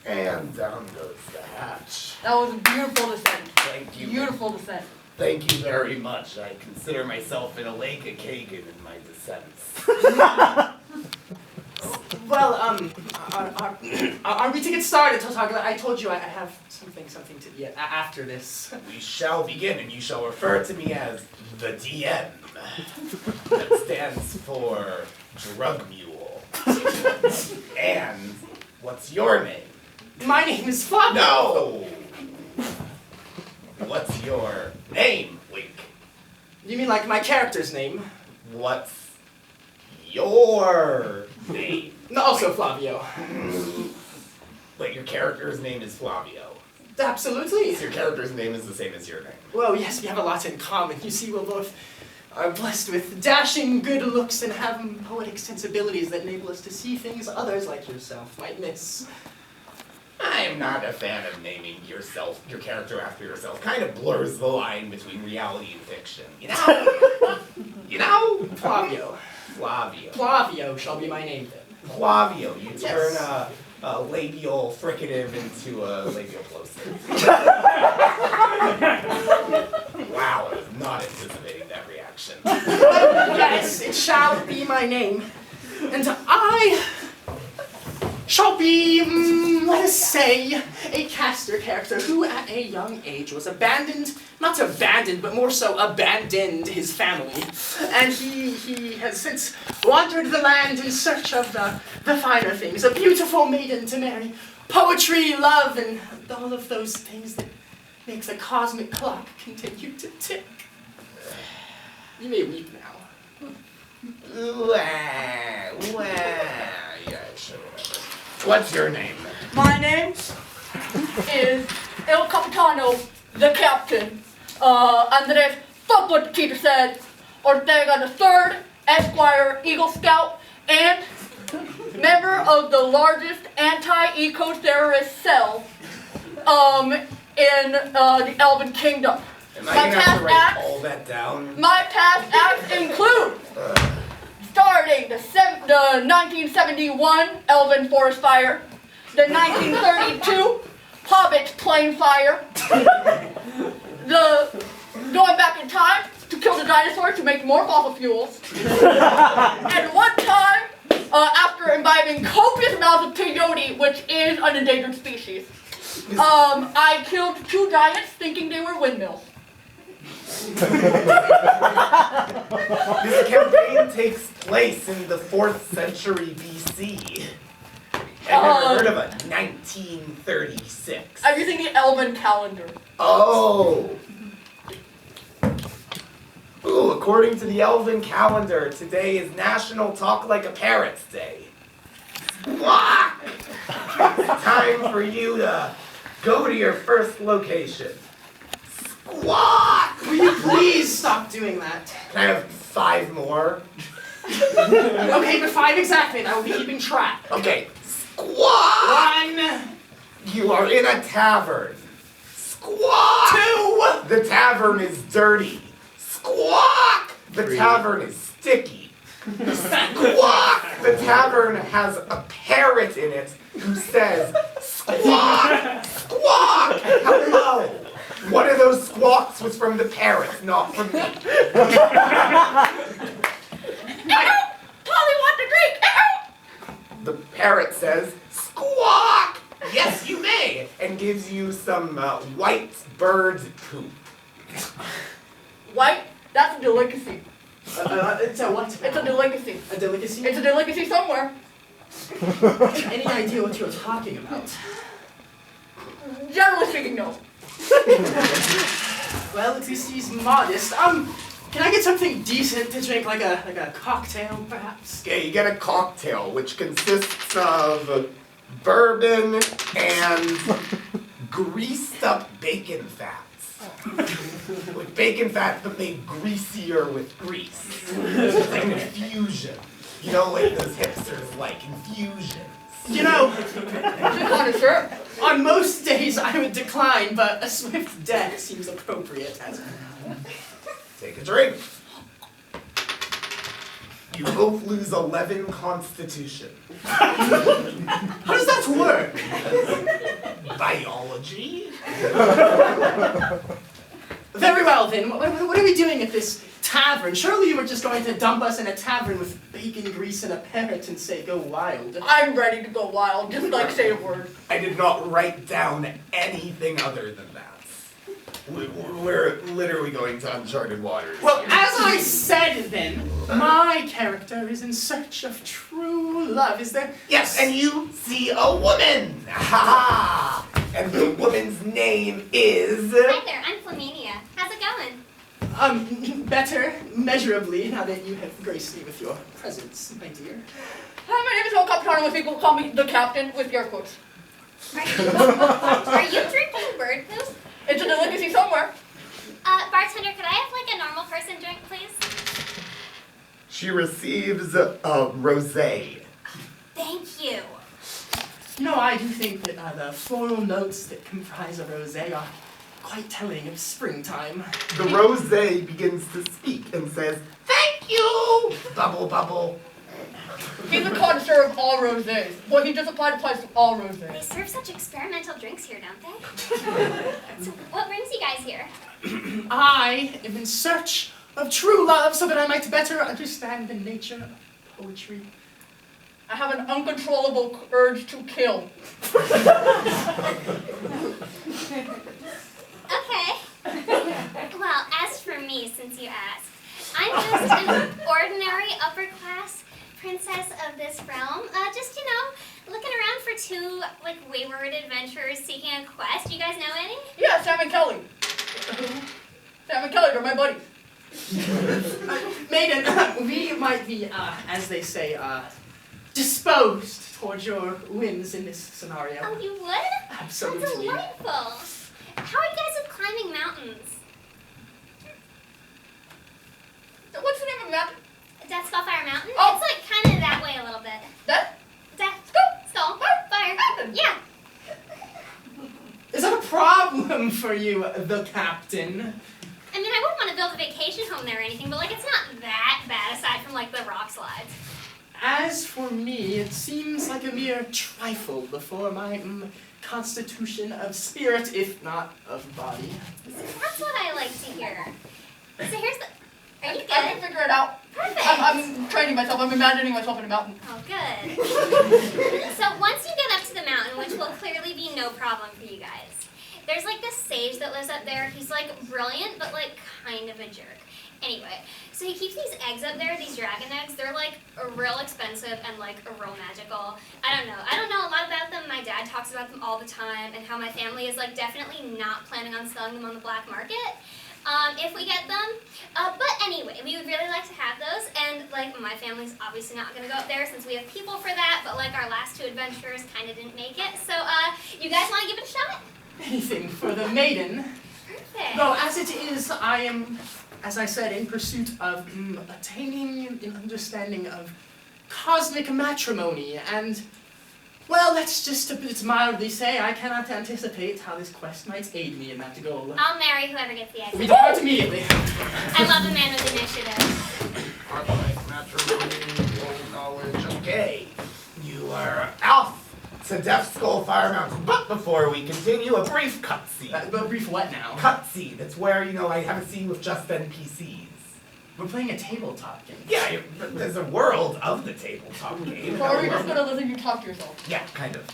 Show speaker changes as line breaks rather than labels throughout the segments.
And down goes the hatch.
That was a beautiful descent.
Thank you.
Beautiful descent.
Thank you very much. I consider myself in a lake of Kagan in my descents.
Well, are we to get started, Totagla? I told you I have something to after this.
We shall begin, and you shall refer to me as the DM. That stands for Drug Mule. And what's your name?
My name is Flavio.
No! What's your name, Wink?
You mean like my character's name?
What's your name?
No, also Flavio.
Wait, your character's name is Flavio.
Absolutely.
So your character's name is the same as your name.
Well, yes, we have a lot in common. You see, we both are blessed with dashing good looks and have poetic sensibilities that enable us to see things others like yourself might miss.
I'm not a fan of naming your character after yourself. Kind of blurs the line between reality and fiction. You know? You know?
Flavio.
Flavio.
Flavio shall be my name then.
Flavio. You turn
Yes.
a labial fricative into a labial plosive. Wow, I was not anticipating that reaction.
Yes, it shall be my name. And I shall be, let us say, a caster character who at a young age was not abandoned, but more so abandoned his family. And he has since wandered the land in search of the finer things, a beautiful maiden to marry, poetry, love, and all of those things that make the cosmic clock continue to tick. You may weep now.
Yeah, sure. What's your name?
My name is El Capitano, the captain. Andres Fuckwood Keeper said, Ortega III, Esquire, Eagle Scout, and member of the largest anti-eco-terrorist cell in the Elven Kingdom.
Am I going to have to write all that down?
My past acts include starting the 1971 Elven Forest Fire, the 1932 Hobbit Plain Fire, the going back in time to kill the dinosaurs to make more fossil fuels, and one time, after imbibing copious amounts of peyote, which is an endangered species, I killed 2 giants thinking they were windmills.
This campaign takes place in the 4th century BC. I've never heard of a 1936.
I'm using the Elven calendar.
Oh! Ooh, according to the Elven calendar, today is National Talk Like a Parrot's Day. Squawk! It's time for you to go to your first location. Squawk!
Will you please stop doing that?
Can I have 5 more?
Okay, but 5 exactly, and I will be keeping track.
Okay, squawk!
1,
You are in a tavern. Squawk!
2,
The tavern is dirty. Squawk! The
3.
tavern is sticky. Squawk! The tavern has a parrot in it who says, squawk! Squawk! Hello! One of those squawks was from the parrot, not from me.
Polly want to drink!
The parrot says, squawk! Yes, you may! And gives you some white bird poop.
White? That's a delicacy.
it's a what?
It's a delicacy.
A delicacy?
It's a delicacy somewhere.
Any idea what you're talking about?
Generally speaking, no.
Well, at least he's modest. Can I get something decent to drink, like a cocktail, perhaps?
Yeah, you get a cocktail, which consists of bourbon and greased up bacon fats. With bacon fats but made greasier with grease. It's like an infusion. You know, like those hipsters like infusions.
You know,
Connoisseur.
on most days I would decline, but a swift death seems appropriate as
Take a drink. You both lose 11 constitution.
How does that work?
biology.
Very well then, what are we doing at this tavern? Surely you were just going to dump us in a tavern with bacon grease and a parrot and say go wild.
I'm ready to go wild, just like say a word.
I did not write down anything other than that. We're literally going to uncharted waters.
Well, as I said then, my character is in search of true love. Is there?
Yes, and you see a woman. Ha ha! And the woman's name is.
Hi there, I'm Flaminia. How's it going?
Better, measurably, now that you have graced me with your presence, my dear.
Hi, my name is El Capitano, with people call me the captain with air quotes.
Are you drinking bird poop?
It's a delicacy somewhere.
Bartender, could I have like a normal person drink, please?
She receives a rosé.
Thank you.
You know, I do think that the floral notes that comprise a rosé are quite telling of springtime.
The rosé begins to speak and says, "Thank you!" Bubble, bubble.
He's a connoisseur of all rosés. What he just applied applies to all
They
rosés.
serve such experimental drinks here, don't they? So what brings you guys here?
I am in search of true love so that I might better understand the nature of poetry.
I have an uncontrollable urge to kill.
Okay. Well, as for me, since you asked, I'm just an ordinary upper-class princess of this realm. Just, looking around for two, wayward adventurers seeking a quest. You guys know any?
Yeah, Sam and Kelly. Sam and Kelly, they're my buddies.
Maiden, we might be, as they say, disposed towards your whims in this scenario.
Oh, you would?
Absolutely.
That's delightful. How are you guys with climbing mountains?
What's the name of that?
Death Skullfire Mountain?
Oh.
It's kind of that way a little bit.
That?
Death Skull Fire.
Mountain.
Yeah.
Is that a problem for you, the captain?
I mean, I wouldn't want to build a vacation home there or anything, but it's not that bad aside from the rock slides.
As for me, it seems like a mere trifle before my constitution of spirit, if not of body.
That's what I like to hear. So here's the... Are you
I can
good?
figure it out.
Perfect.
I'm training myself. I'm imagining myself in a mountain.
Oh, good. So once you get up to the mountain, which will clearly be no problem for you guys, there's this sage that lives up there. He's brilliant, but kind of a jerk. Anyway, so he keeps these eggs up there, these dragon eggs. They're real expensive and real magical. I don't know a lot about them. My dad talks about them all the time and how my family is definitely not planning on selling them on the black market. If we get them. But anyway, we would really like to have those, and my family's obviously not gonna go up there since we have people for that, but our last two adventurers kinda didn't make it. So you guys wanna give it a shot?
Anything for the maiden.
Perfect.
Though as it is, I am, as I said, in pursuit of attaining an understanding of cosmic matrimony, and well, let's just a bit mildly say I cannot anticipate how this quest might aid me in that goal.
I'll marry whoever gets the
We
eggs.
depart immediately.
I love a man with initiative.
Cosmic matrimony, old knowledge. Okay, you are off to Death Skull Fire Mountain. But before we continue, a brief cutscene.
But brief what now?
Cutscene. It's where I have a scene with just NPCs.
We're playing a tabletop game.
Yeah, there's a world of the tabletop game.
So are we just gonna listen to you talk to yourself?
Yeah, kind of.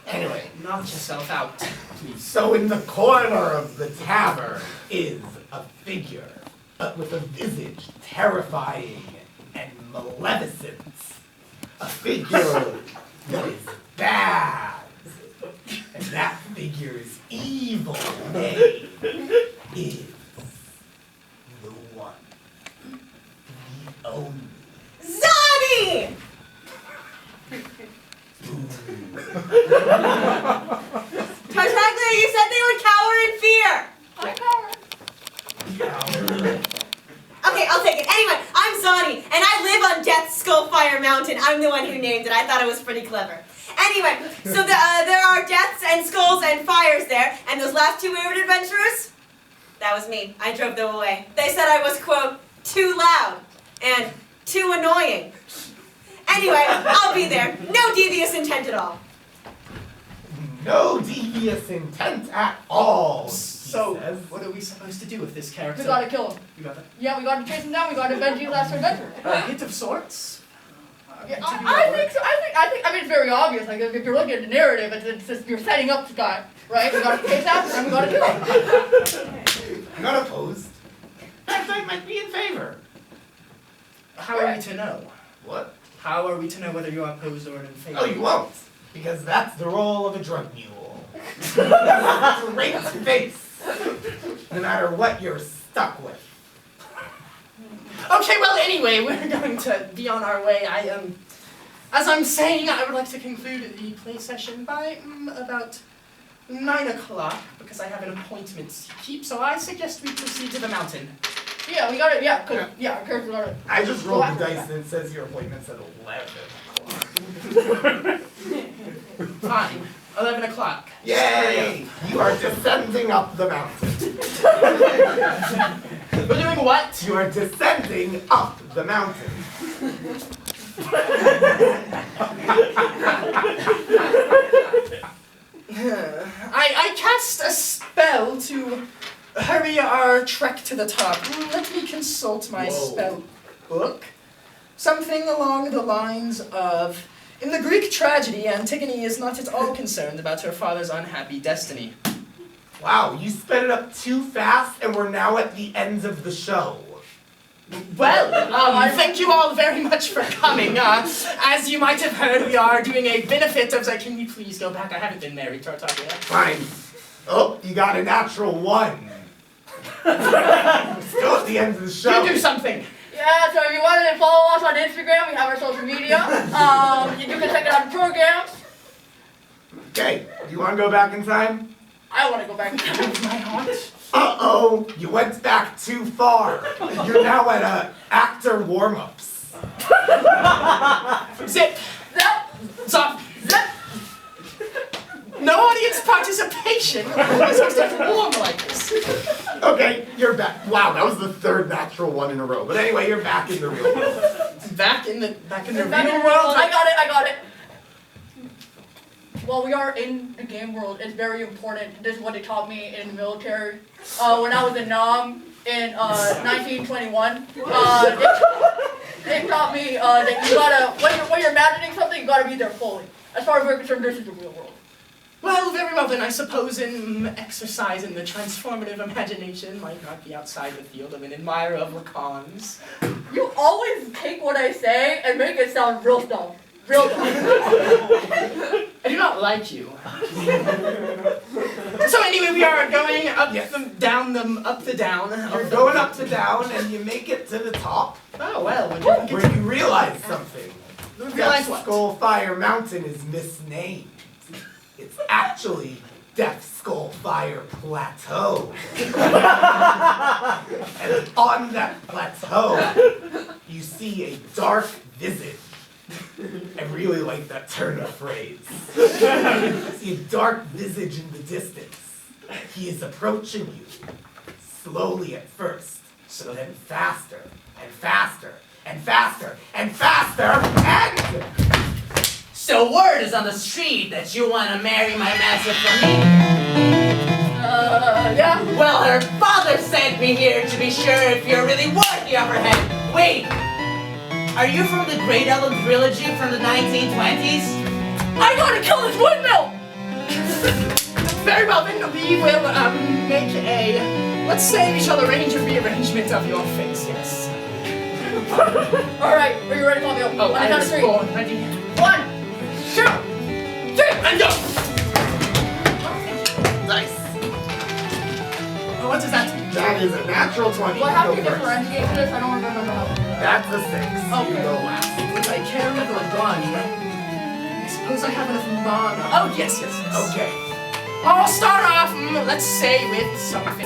Anyway,
Knock yourself out, please.
so in the corner of the tavern is a figure, but with a visage terrifying and maleficent. A figure that is bad. And that figure's evil name is the one. The only.
Zani! Tartaglia, you said they would cower in fear! Okay, I'll take it. Anyway, I'm Zani, and I live on Death Skullfire Mountain. I'm the one who named it. I thought it was pretty clever. Anyway, so there are deaths and skulls and fires there, and those last two wayward adventurers, that was me. I drove them away. They said I was, quote, too loud and too annoying. Anyway, I'll be there. No devious intent at all.
No devious intent at all, he
So,
says.
what are we supposed to do with this character?
We gotta kill him.
You got that?
Yeah, we gotta chase him down. We gotta avenge his last adventure.
A hit of sorts?
Yeah,
To do
I
that
think
work?
so. I mean, it's very obvious. Like, if you're looking at the narrative, it's just you're setting up the guy, right? We gotta chase after him. We gotta kill him.
I'm not opposed. In fact, I might be in favor.
How are we to know?
What?
How are we to know whether you are opposed or in favor?
Oh, you won't. Because that's the role of a drug mule. Straight face. No matter what you're stuck with.
Okay, well, anyway, we're going to be on our way. As I'm saying, I would like to conclude the play session by about 9 o'clock, because I have an appointment to keep, so I suggest we proceed to the mountain.
Yeah, we gotta. Yeah, cool. Yeah, our characters gotta.
I just rolled the dice and it says your appointment's at 11 o'clock.
Fine. 11 o'clock.
Yay! You are descending up the mountain.
We're doing what?
You are descending up the mountain.
I cast a spell to hurry our trek to the top. Let me consult my
Whoa.
spell book. Something along the lines of, in the Greek tragedy, Antigone is not at all concerned about her father's unhappy destiny.
Wow, you sped it up too fast and we're now at the end of the show.
Well, thank you all very much for coming. As you might have heard, we are doing a benefit of... Can you please go back? I haven't been married, Tartaglia.
Fine. Oh, you got a natural 1. Still at the end of the show.
You do something.
Yeah, so if you wanted to follow us on Instagram, we have our social media. You can check it out in programs.
Okay, do you want to go back in time?
I want to go back.
My heart.
Uh-oh, you went back too far. You're now at actor warm-ups.
Zip.
Zip.
Stop. Zip. No audience participation. It's supposed to warm like this.
Okay, you're back. Wow, that was the 3rd natural 1 in a row. But anyway, you're back in the real world.
Back in the
Back
real
in the
world.
world. I got it. Well, we are in the game world. It's very important. This is what they taught me in the military. When I was in Nam in 1921, they taught me that you gotta, when you're imagining something, you gotta be there fully. As far as we're concerned, this is the real world.
Well, very well then. I suppose in exercise in the transformative imagination might not be outside the field of an admirer of Lacan's.
You always take what I say and make it sound real dumb. Real dumb.
I do not like you. So anyway, we are going up
Yes.
up the down.
You're going up to down and you make it to the top
Oh well.
where you realize something.
Realize what?
Skull Fire Mountain is misnamed. It's actually Death Skull Fire Plateau. And on that plateau, you see a dark visage. I really like that turn of phrase. See a dark visage in the distance. He is approaching you, slowly at first, so then faster, and faster, and faster, and faster, and...
So word is on the street that you want to marry my master for me.
Yeah.
Well, her father sent me here to be sure if you're really worthy of her hand. Wait, are you from the Great Elven Trilogy from the 1920s?
I gotta kill this windmill!
Very well, then we will make a... Let's say we shall arrange a rearrangement of your face, yes.
Alright, are you ready to call me up?
Oh, I
count
was
of 3.
born ready.
1, 2, 3,
And go!
Nice.
Oh, what does that mean?
That is a natural 20.
What happened
You
to
go first.
differentiate this? I don't remember how to do that.
That's a 6.
Okay.
You go last.
If I carry the 1, I suppose I have enough mana. Oh, yes.
Okay.
I'll start off, let's say, with something.